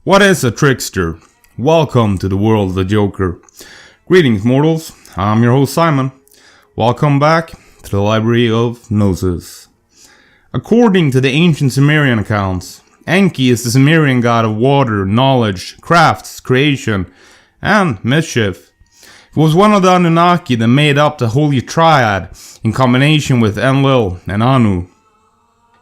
What is a trickster? Welcome to the world of the Joker. Greetings, mortals. I'm your host, Simon. Welcome back to the Library of Gnosis. According to the ancient Sumerian accounts, Enki is the Sumerian god of water, knowledge, crafts, creation, and mischief. He was one of the Anunnaki that made up the Holy Triad in combination with Enlil and Anu.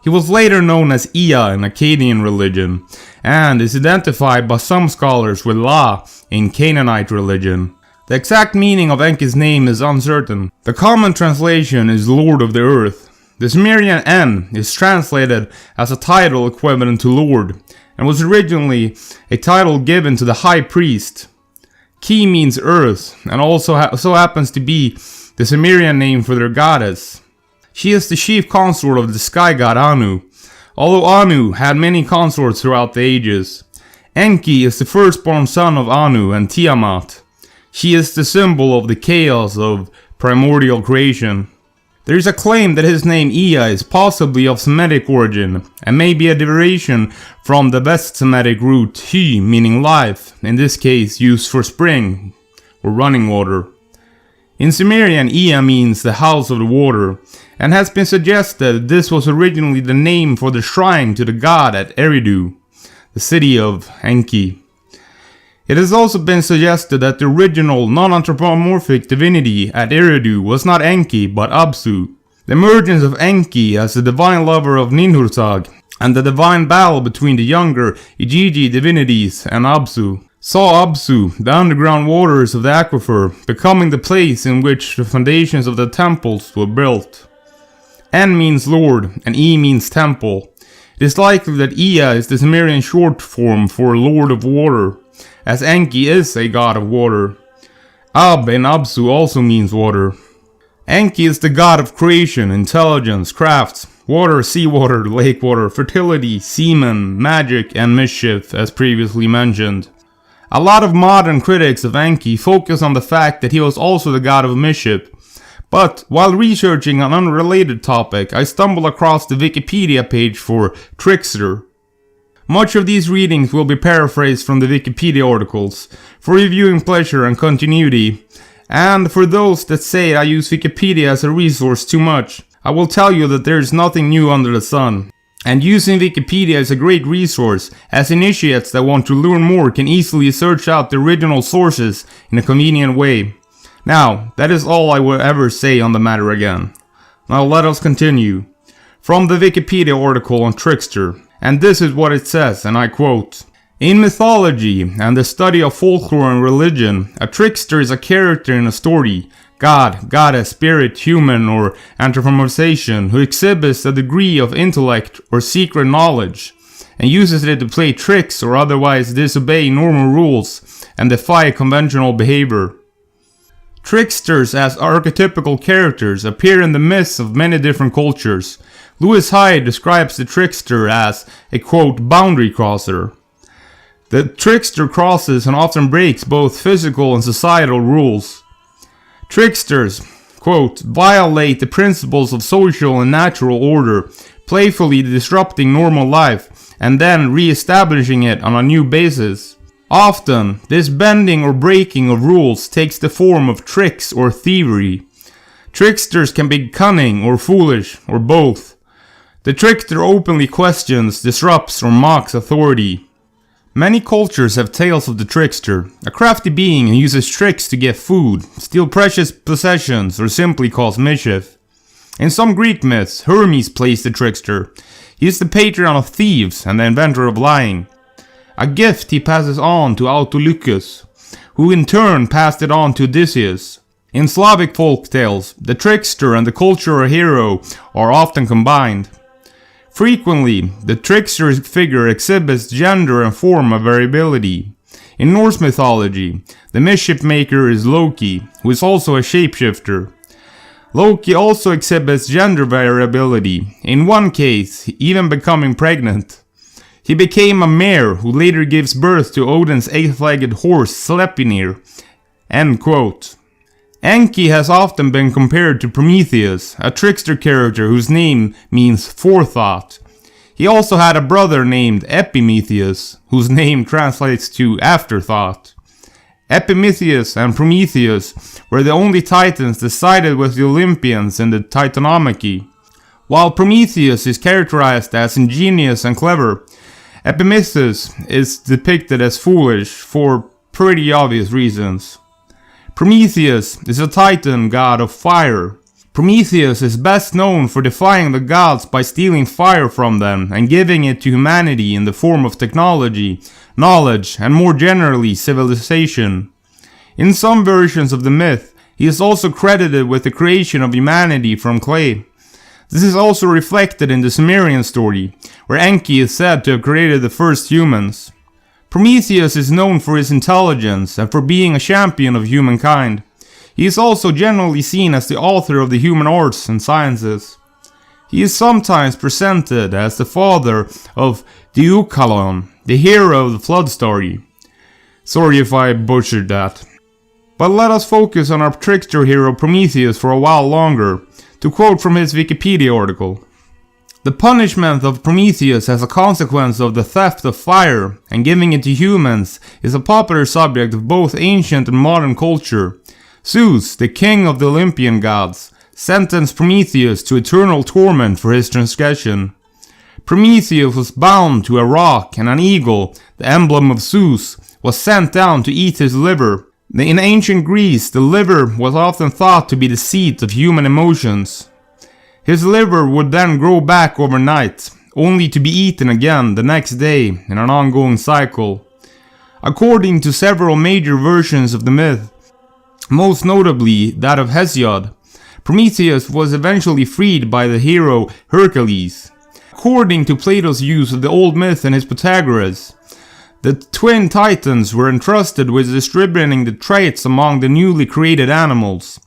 He was later known as Ea in Akkadian religion, and is identified by some scholars with La in Canaanite religion. The exact meaning of Enki's name is uncertain. The common translation is Lord of the Earth. The Sumerian En is translated as a title equivalent to Lord, and was originally a title given to the High Priest. Ki means Earth, and also so happens to be the Sumerian name for their goddess. She is the chief consort of the sky god Anu, although Anu had many consorts throughout the ages. Enki is the firstborn son of Anu and Tiamat. She is the symbol of the chaos of primordial creation. There is a claim that his name Ea is possibly of Semitic origin, and may be a derivation from the West Semitic root Hy, meaning life, in this case used for spring or running water. In Sumerian, Ea means the house of the water, and has been suggested this was originally the name for the shrine to the god at Eridu, the city of Enki. It has also been suggested that the original non-anthropomorphic divinity at Eridu was not Enki but Apsu. The emergence of Enki as the divine lover of Ninhursag, and the divine battle between the younger Igigi divinities and Apsu, saw Apsu, the underground waters of the aquifer, becoming the place in which the foundations of the temples were built. En means Lord, and E means temple. It is likely that Ea is the Sumerian short form for Lord of Water, as Enki is a god of water. Ab in Apsu also means water. Enki is the god of creation, intelligence, crafts, water, seawater, lake water, fertility, semen, magic, and mischief, as previously mentioned. A lot of modern critics of Enki focus on the fact that he was also the god of mischief, but while researching an unrelated topic, I stumbled across the Wikipedia page for Trickster. Much of these readings will be paraphrased from the Wikipedia articles, for reviewing pleasure and continuity, and for those that say I use Wikipedia as a resource too much, I will tell you that there is nothing new under the sun. And using Wikipedia is a great resource, as initiates that want to learn more can easily search out the original sources in a convenient way. Now, that is all I will ever say on the matter again. Now let us continue. From the Wikipedia article on Trickster, and this is what it says, and I quote: "In mythology and the study of folklore and religion, a trickster is a character in a story, god, goddess, spirit, human, or anthropomorphization, who exhibits a degree of intellect or secret knowledge, and uses it to play tricks or otherwise disobey normal rules and defy conventional behavior." Tricksters as archetypical characters appear in the myths of many different cultures. Lewis Hyde describes the trickster as a, quote, boundary crosser. The trickster crosses and often breaks both physical and societal rules. Tricksters, quote, violate the principles of social and natural order, playfully disrupting normal life and then re-establishing it on a new basis. Often, this bending or breaking of rules takes the form of tricks or thievery. Tricksters can be cunning or foolish, or both. The trickster openly questions, disrupts, or mocks authority. Many cultures have tales of the trickster, a crafty being who uses tricks to get food, steal precious possessions, or simply cause mischief. In some Greek myths, Hermes plays the trickster. He is the patron of thieves and the inventor of lying. A gift he passes on to Autolycus, who in turn passed it on to Odysseus. In Slavic folk tales, the trickster and the cultural hero are often combined. Frequently, the trickster figure exhibits gender and form of variability. In Norse mythology, the mischief maker is Loki, who is also a shapeshifter. Loki also exhibits gender variability, in one case even becoming pregnant. He became a mare who later gives birth to Odin's eight-legged horse Sleipnir. End quote. Enki has often been compared to Prometheus, a trickster character whose name means forethought. He also had a brother named Epimetheus, whose name translates to afterthought. Epimetheus and Prometheus were the only titans that sided with the Olympians in the Titanomachy. While Prometheus is characterized as ingenious and clever, Epimetheus is depicted as foolish for pretty obvious reasons. Prometheus is a titan god of fire. Prometheus is best known for defying the gods by stealing fire from them and giving it to humanity in the form of technology, knowledge, and more generally civilization. In some versions of the myth, he is also credited with the creation of humanity from clay. This is also reflected in the Sumerian story, where Enki is said to have created the first humans. Prometheus is known for his intelligence and for being a champion of humankind. He is also generally seen as the author of the human arts and sciences. He is sometimes presented as the father of Deucalion, the hero of the flood story. Sorry if I butchered that. But let us focus on our trickster hero Prometheus for a while longer, to quote from his Wikipedia article. The punishment of Prometheus as a consequence of the theft of fire and giving it to humans is a popular subject of both ancient and modern culture. Zeus, the king of the Olympian gods, sentenced Prometheus to eternal torment for his transgression. Prometheus was bound to a rock, and an eagle, the emblem of Zeus, was sent down to eat his liver. In ancient Greece, the liver was often thought to be the seat of human emotions. His liver would then grow back overnight, only to be eaten again the next day in an ongoing cycle. According to several major versions of the myth, most notably that of Hesiod, Prometheus was eventually freed by the hero Hercules. According to Plato's use of the old myth and his Pythagoras, the twin titans were entrusted with distributing the traits among the newly created animals.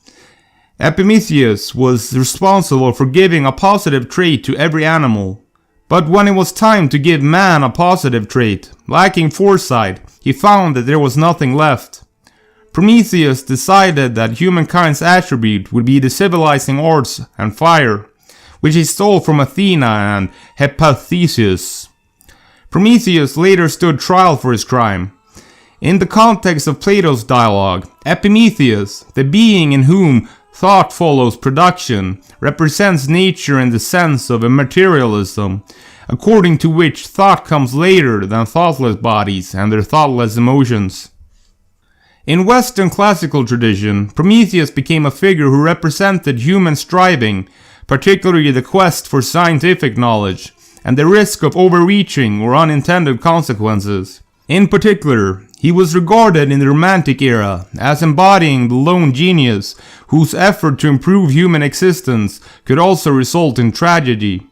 Epimetheus was responsible for giving a positive trait to every animal. But when it was time to give man a positive trait, lacking foresight, he found that there was nothing left. Prometheus decided that humankind's attribute would be the civilizing arts and fire, which he stole from Athena and Hephaestus. Prometheus later stood trial for his crime. In the context of Plato's dialogue, Epimetheus, the being in whom thought follows production, represents nature in the sense of immaterialism, according to which thought comes later than thoughtless bodies and their thoughtless emotions. In Western classical tradition, Prometheus became a figure who represented human striving, particularly the quest for scientific knowledge, and the risk of overreaching or unintended consequences. In particular, he was regarded in the Romantic era as embodying the lone genius whose effort to improve human existence could also result in tragedy.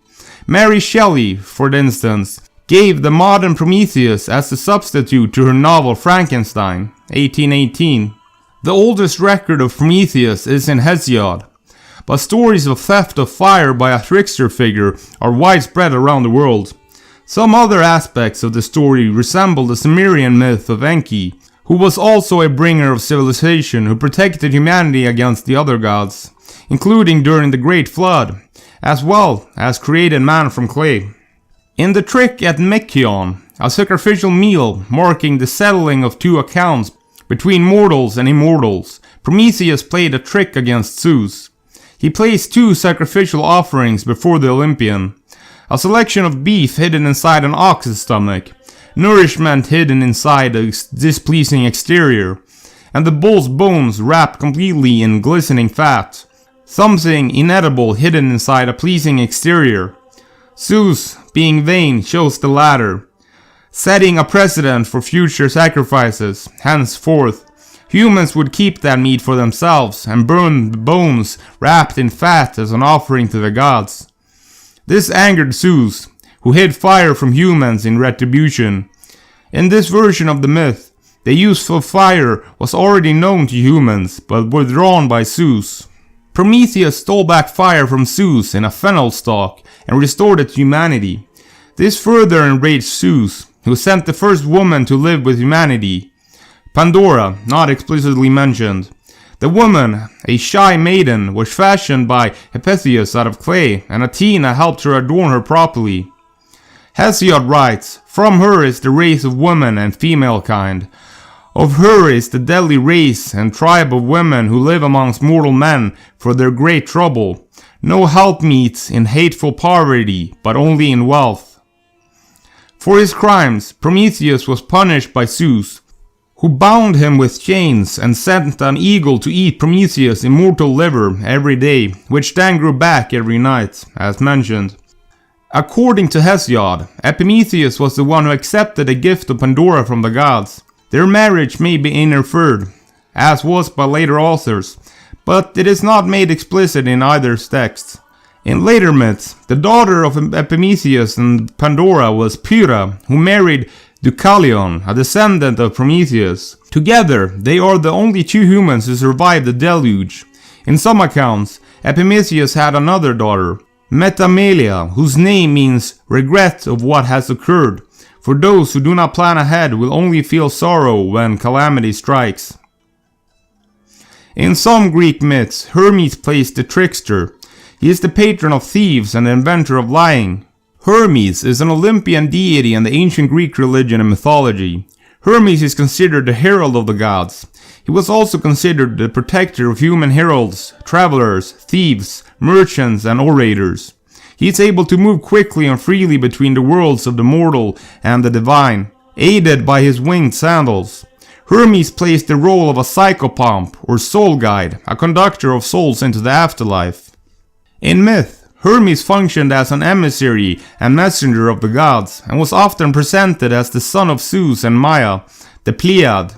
Mary Shelley, for instance, gave the modern Prometheus as a substitute to her novel Frankenstein, 1818. The oldest record of Prometheus is in Hesiod, but stories of theft of fire by a trickster figure are widespread around the world. Some other aspects of the story resemble the Sumerian myth of Enki, who was also a bringer of civilization who protected humanity against the other gods, including during the Great Flood, as well as created man from clay. In the trick at Mekion, a sacrificial meal marking the settling of two accounts between mortals and immortals, Prometheus played a trick against Zeus. He placed two sacrificial offerings before the Olympian. A selection of beef hidden inside an ox's stomach, nourishment hidden inside a displeasing exterior, and the bull's bones wrapped completely in glistening fat, something inedible hidden inside a pleasing exterior. Zeus, being vain, chose the latter, setting a precedent for future sacrifices. Henceforth, humans would keep that meat for themselves and burn the bones wrapped in fat as an offering to the gods. This angered Zeus, who hid fire from humans in retribution. In this version of the myth, the use of fire was already known to humans, but withdrawn by Zeus. Prometheus stole back fire from Zeus in a fennel stalk and restored it to humanity. This further enraged Zeus, who sent the first woman to live with humanity, Pandora, not explicitly mentioned. The woman, a shy maiden, was fashioned by Hephaestus out of clay, and Athena helped her adorn her properly. Hesiod writes, "From her is the race of women and female kind. Of her is the deadly race and tribe of women who live amongst mortal men for their great trouble. No helpmeets in hateful poverty, but only in wealth." For his crimes, Prometheus was punished by Zeus, who bound him with chains and sent an eagle to eat Prometheus' immortal liver every day, which then grew back every night, as mentioned. According to Hesiod, Epimetheus was the one who accepted the gift of Pandora from the gods. Their marriage may be inferred, as was by later authors, but it is not made explicit in either's text. In later myths, the daughter of Epimetheus and Pandora was Pyrrha, who married Deucalion, a descendant of Prometheus. Together, they are the only two humans who survived the deluge. In some accounts, Epimetheus had another daughter, Metamelia, whose name means regret of what has occurred, for those who do not plan ahead will only feel sorrow when calamity strikes. In some Greek myths, Hermes plays the trickster. He is the patron of thieves and the inventor of lying. Hermes is an Olympian deity in the ancient Greek religion and mythology. Hermes is considered the herald of the gods. He was also considered the protector of human heralds, travelers, thieves, merchants, and orators. He is able to move quickly and freely between the worlds of the mortal and the divine, aided by his winged sandals. Hermes plays the role of a psychopomp or soul guide, a conductor of souls into the afterlife. In myth, Hermes functioned as an emissary and messenger of the gods, and was often presented as the son of Zeus and Maia, the Pleiad.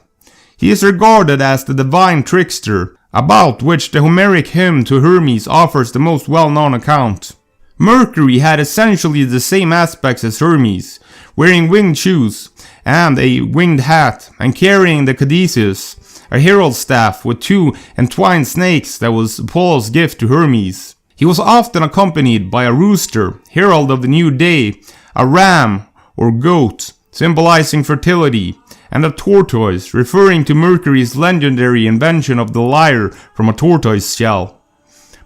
He is regarded as the divine trickster, about which the Homeric hymn to Hermes offers the most well-known account. Mercury had essentially the same aspects as Hermes, wearing winged shoes and a winged hat, and carrying the caduceus, a herald staff with two entwined snakes that was Apollo's gift to Hermes. He was often accompanied by a rooster, herald of the new day, a ram or goat, symbolizing fertility, and a tortoise, referring to Mercury's legendary invention of the lyre from a tortoise shell.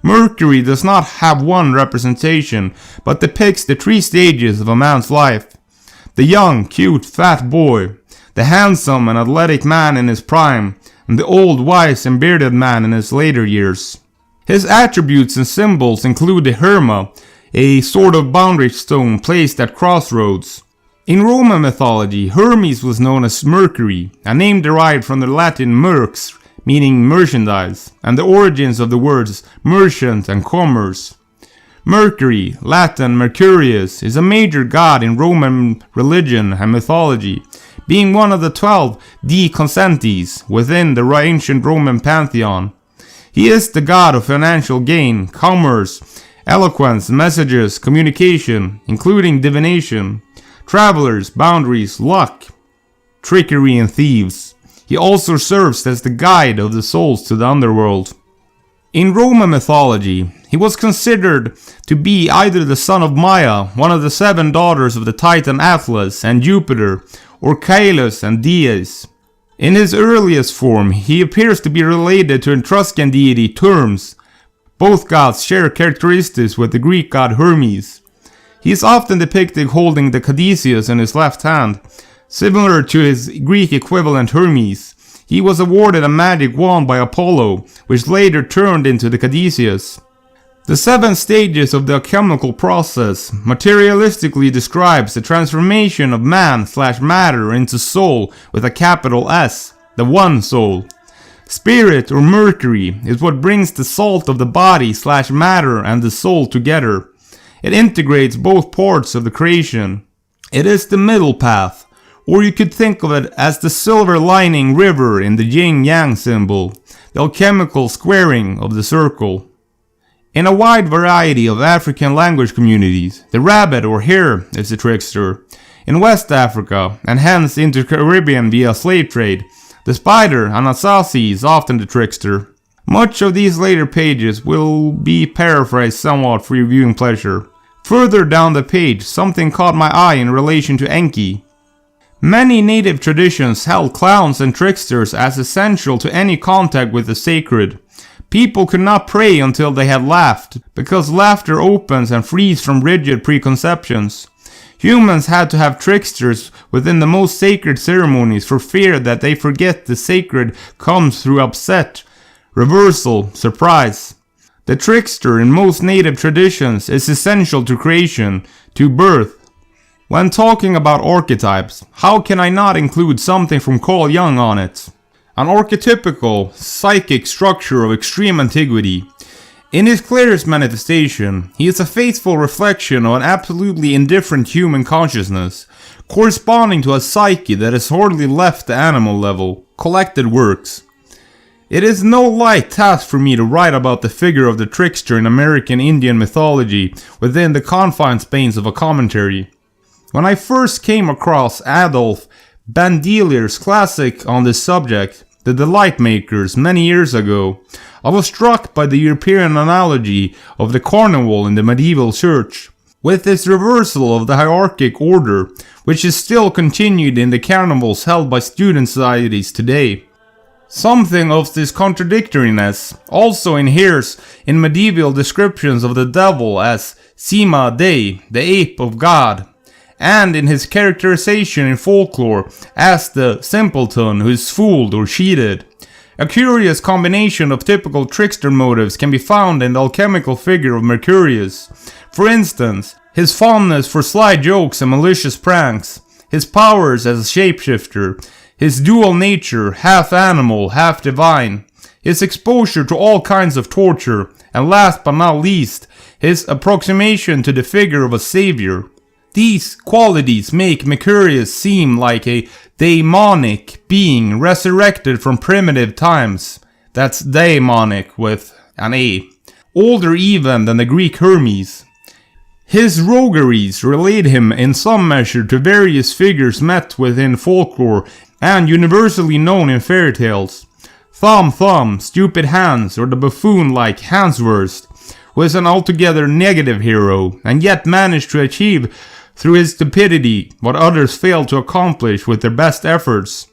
Mercury does not have one representation, but depicts the three stages of a man's life: the young, cute, fat boy, the handsome and athletic man in his prime, and the old, wise and bearded man in his later years. His attributes and symbols include the Herma, a sort of boundary stone placed at crossroads. In Roman mythology, Hermes was known as Mercury, a name derived from the Latin merx, meaning merchandise, and the origins of the words merchant and commerce. Mercury, Latin Mercurius, is a major god in Roman religion and mythology, being one of the 12 deconsentes within the ancient Roman pantheon. He is the god of financial gain, commerce, eloquence, messages, communication, including divination, travelers, boundaries, luck, trickery, and thieves. He also serves as the guide of the souls to the underworld. In Roman mythology, he was considered to be either the son of Maia, one of the 7 daughters of the Titan Atlas and Jupiter, or Caelus and Dies. In his earliest form, he appears to be related to Etruscan deity Termes. Both gods share characteristics with the Greek god Hermes. He is often depicted holding the caduceus in his left hand. Similar to his Greek equivalent Hermes, he was awarded a magic wand by Apollo, which later turned into the caduceus. The 7 stages of the alchemical process materialistically describes the transformation of man/matter into soul with a capital S, the one soul. Spirit or Mercury is what brings the salt of the body/matter and the soul together. It integrates both parts of the creation. It is the middle path, or you could think of it as the silver lining river in the yin-yang symbol, the alchemical squaring of the circle. In a wide variety of African language communities, the rabbit or hare is the trickster. In West Africa, and hence into the Caribbean via slave trade, the spider, Anasazi, is often the trickster. Much of these later pages will be paraphrased somewhat for your viewing pleasure. Further down the page, something caught my eye in relation to Enki. Many native traditions held clowns and tricksters as essential to any contact with the sacred. People could not pray until they had laughed, because laughter opens and frees from rigid preconceptions. Humans had to have tricksters within the most sacred ceremonies for fear that they forget the sacred comes through upset, reversal, surprise. The trickster in most native traditions is essential to creation, to birth. When talking about archetypes, how can I not include something from Carl Jung on it? An archetypical, psychic structure of extreme antiquity. In his clearest manifestation, he is a faithful reflection of an absolutely indifferent human consciousness, corresponding to a psyche that has hardly left the animal level, collected works. It is no light task for me to write about the figure of the trickster in American Indian mythology within the confined space of a commentary. When I first came across Adolf Bandelier's classic on this subject, The Delight Makers, many years ago, I was struck by the European analogy of the carnival in the medieval church, with its reversal of the hierarchic order, which is still continued in the carnivals held by student societies today. Something of this contradictoriness also inheres in medieval descriptions of the devil as Sima Dei, the ape of God, and in his characterization in folklore as the simpleton who is fooled or cheated. A curious combination of typical trickster motives can be found in the alchemical figure of Mercurius. For instance, his fondness for sly jokes and malicious pranks, his powers as a shapeshifter, his dual nature, half animal, half divine, his exposure to all kinds of torture, and last but not least, his approximation to the figure of a savior. These qualities make Mercurius seem like a daemonic being resurrected from primitive times. That's daemonic with an A. Older even than the Greek Hermes. His rogueries relate him in some measure to various figures met within folklore and universally known in fairy tales. Thumb, Stupid Hans, or the buffoon-like Hanswurst, who is an altogether negative hero, and yet managed to achieve through his stupidity what others failed to accomplish with their best efforts.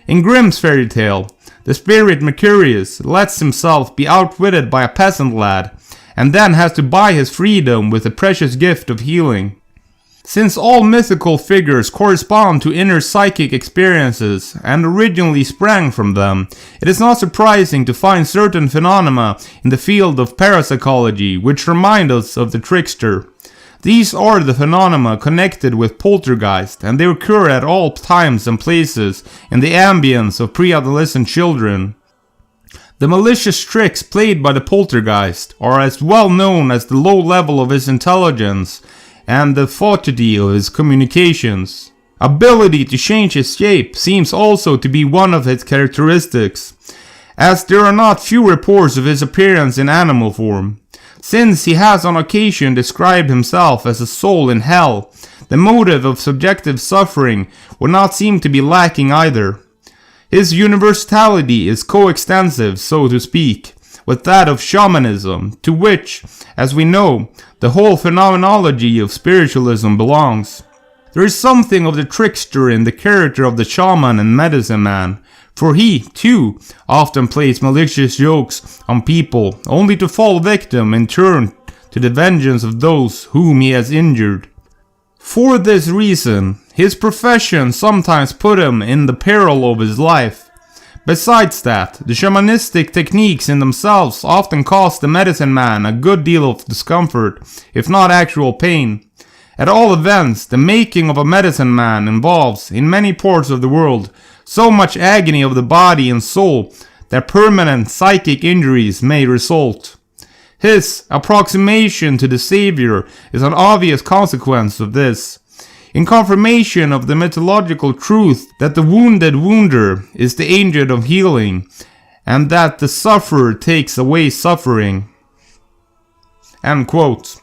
In Grimm's fairy tale, the spirit Mercurius lets himself be outwitted by a peasant lad, and then has to buy his freedom with the precious gift of healing. Since all mythical figures correspond to inner psychic experiences and originally sprang from them, it is not surprising to find certain phenomena in the field of parapsychology which remind us of the trickster. These are the phenomena connected with poltergeist, and they occur at all times and places in the ambience of pre-adolescent children. The malicious tricks played by the poltergeist are as well known as the low level of his intelligence and the fatuity of his communications. Ability to change his shape seems also to be one of his characteristics, as there are not few reports of his appearance in animal form. Since he has on occasion described himself as a soul in hell, the motive of subjective suffering would not seem to be lacking either. His universality is coextensive, so to speak, with that of shamanism, to which, as we know, the whole phenomenology of spiritualism belongs. There is something of the trickster in the character of the shaman and medicine man, for he, too, often plays malicious jokes on people, only to fall victim in turn to the vengeance of those whom he has injured. For this reason, his profession sometimes put him in the peril of his life. Besides that, the shamanistic techniques in themselves often cost the medicine man a good deal of discomfort, if not actual pain. At all events, the making of a medicine man involves, in many parts of the world, so much agony of the body and soul that permanent psychic injuries may result. His approximation to the Savior is an obvious consequence of this, in confirmation of the mythological truth that the wounded wounder is the agent of healing, and that the sufferer takes away suffering. End quote.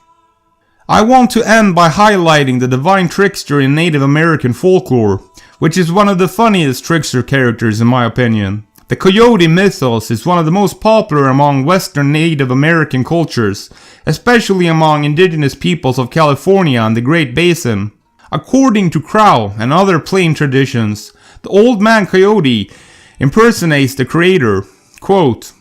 I want to end by highlighting the divine trickster in Native American folklore, which is one of the funniest trickster characters in my opinion. The Coyote mythos is one of the most popular among Western Native American cultures, especially among indigenous peoples of California and the Great Basin. According to Crow and other plain traditions, the Old Man Coyote impersonates the creator. Quote,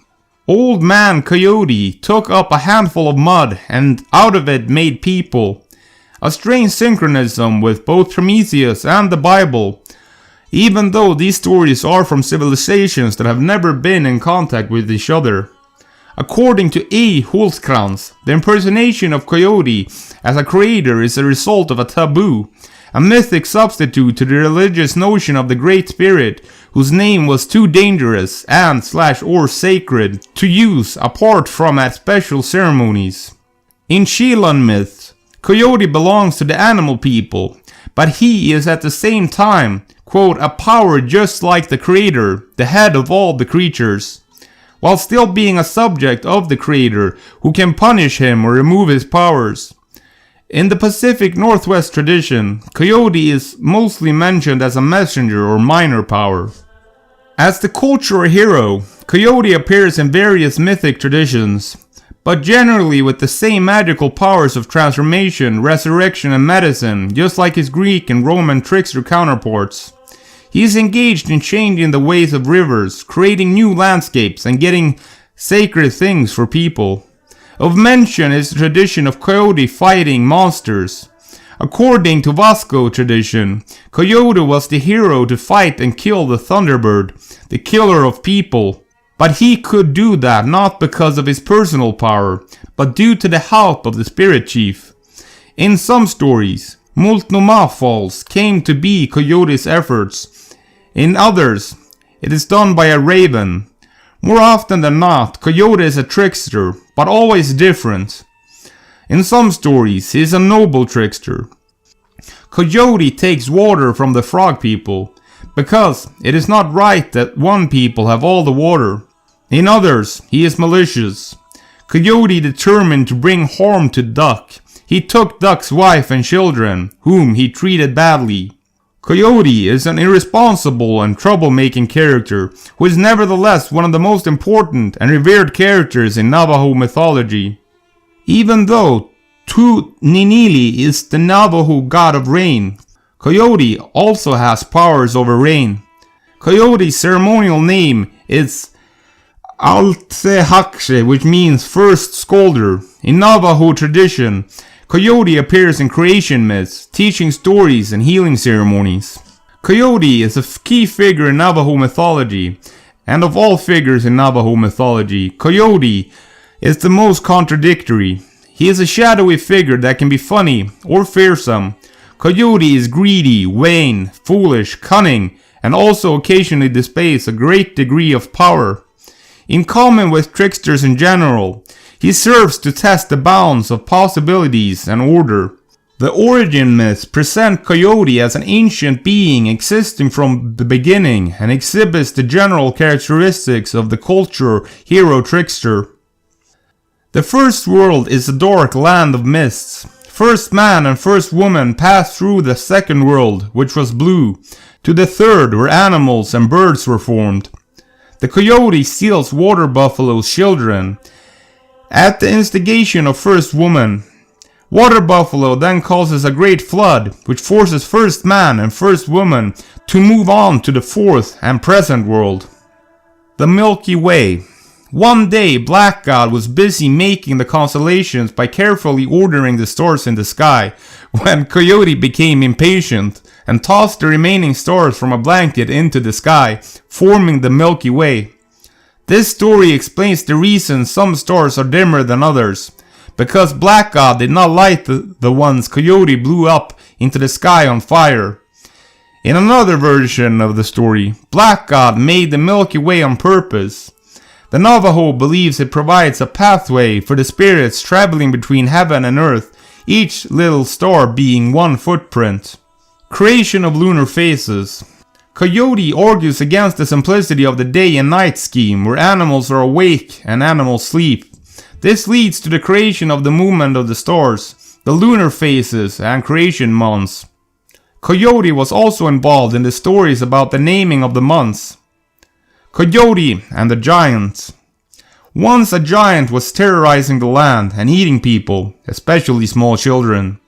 Old Man Coyote took up a handful of mud and out of it made people. a strange synchronism with both Prometheus and the Bible, even though these stories are from civilizations that have never been in contact with each other. According to E. Holtzkrantz, the impersonation of Coyote as a creator is a result of a taboo, a mythic substitute to the religious notion of the Great Spirit, whose name was too dangerous and/or sacred to use apart from at special ceremonies. In Sheelan myths, Coyote belongs to the animal people, but he is at the same time, quote, a power just like the creator, the head of all the creatures, while still being a subject of the creator who can punish him or remove his powers. In the Pacific Northwest tradition, Coyote is mostly mentioned as a messenger or minor power. As the cultural hero, Coyote appears in various mythic traditions, but generally with the same magical powers of transformation, resurrection, and medicine, just like his Greek and Roman trickster counterparts. He is engaged in changing the ways of rivers, creating new landscapes, and getting sacred things for people. Of mention is the tradition of Coyote fighting monsters. According to Vasco tradition, Coyote was the hero to fight and kill the Thunderbird, the killer of people. But he could do that not because of his personal power, but due to the help of the spirit chief. In some stories, Multnomah Falls came to be Coyote's efforts. In others, it is done by a raven. More often than not, Coyote is a trickster, but always different. In some stories, he is a noble trickster. Coyote takes water from the frog people, because it is not right that one people have all the water. In others, he is malicious. Coyote determined to bring harm to Duck. He took Duck's wife and children, whom he treated badly. Coyote is an irresponsible and troublemaking character, who is nevertheless one of the most important and revered characters in Navajo mythology. Even though Tu-Ninili is the Navajo god of rain, Coyote also has powers over rain. Coyote's ceremonial name is Altsehakshe, which means first scolder. In Navajo tradition, Coyote appears in creation myths, teaching stories and healing ceremonies. Coyote is a key figure in Navajo mythology, and of all figures in Navajo mythology, Coyote is the most contradictory. He is a shadowy figure that can be funny or fearsome. Coyote is greedy, vain, foolish, cunning, and also occasionally displays a great degree of power. In common with tricksters in general, he serves to test the bounds of possibilities and order. The origin myths present Coyote as an ancient being existing from the beginning and exhibits the general characteristics of the culture hero trickster. The first world is a dark land of mists. First man and first woman passed through the second world, which was blue, to the third where animals and birds were formed. The Coyote steals water buffalo's children. At the instigation of first woman, water buffalo then causes a great flood, which forces first man and first woman to move on to the fourth and present world. The Milky Way. One day, Black God was busy making the constellations by carefully ordering the stars in the sky, when Coyote became impatient and tossed the remaining stars from a blanket into the sky, forming the Milky Way. This story explains the reason some stars are dimmer than others, because Black God did not light the ones Coyote blew up into the sky on fire. In another version of the story, Black God made the Milky Way on purpose. The Navajo believes it provides a pathway for the spirits traveling between heaven and earth, each little star being one footprint. Creation of lunar phases. Coyote argues against the simplicity of the day and night scheme, where animals are awake and animals sleep. This leads to the creation of the movement of the stars, the lunar phases, and creation months. Coyote was also involved in the stories about the naming of the months. Coyote and the Giants. Once a giant was terrorizing the land and eating people, especially small children.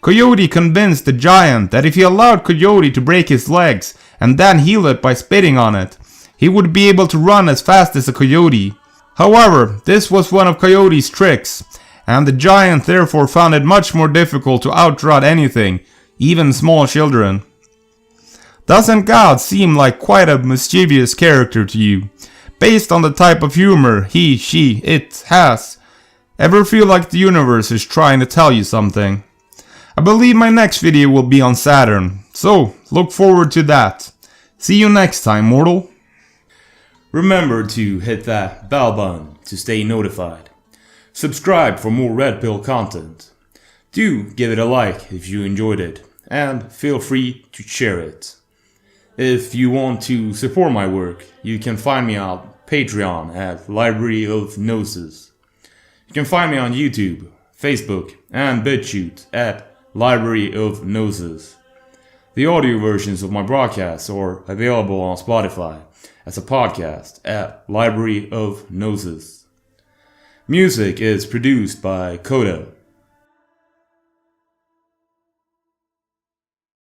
Coyote convinced the giant that if he allowed Coyote to break his legs and then heal it by spitting on it, he would be able to run as fast as a coyote. However, this was one of Coyote's tricks, and the giant therefore found it much more difficult to outrun anything, even small children. Doesn't God seem like quite a mischievous character to you, based on the type of humor he, she, it has? Ever feel like the universe is trying to tell you something? I believe my next video will be on Saturn, so look forward to that. See you next time, mortal. Remember to hit that bell button to stay notified. Subscribe for more Red Pill content. Do give it a like if you enjoyed it, and feel free to share it. If you want to support my work, you can find me on Patreon at Library of Gnosis. You can find me on YouTube, Facebook, and Bitchute at Library of Gnosis. The audio versions of my broadcasts are available on Spotify as a podcast at Library of Gnosis. Music is produced by Coyote.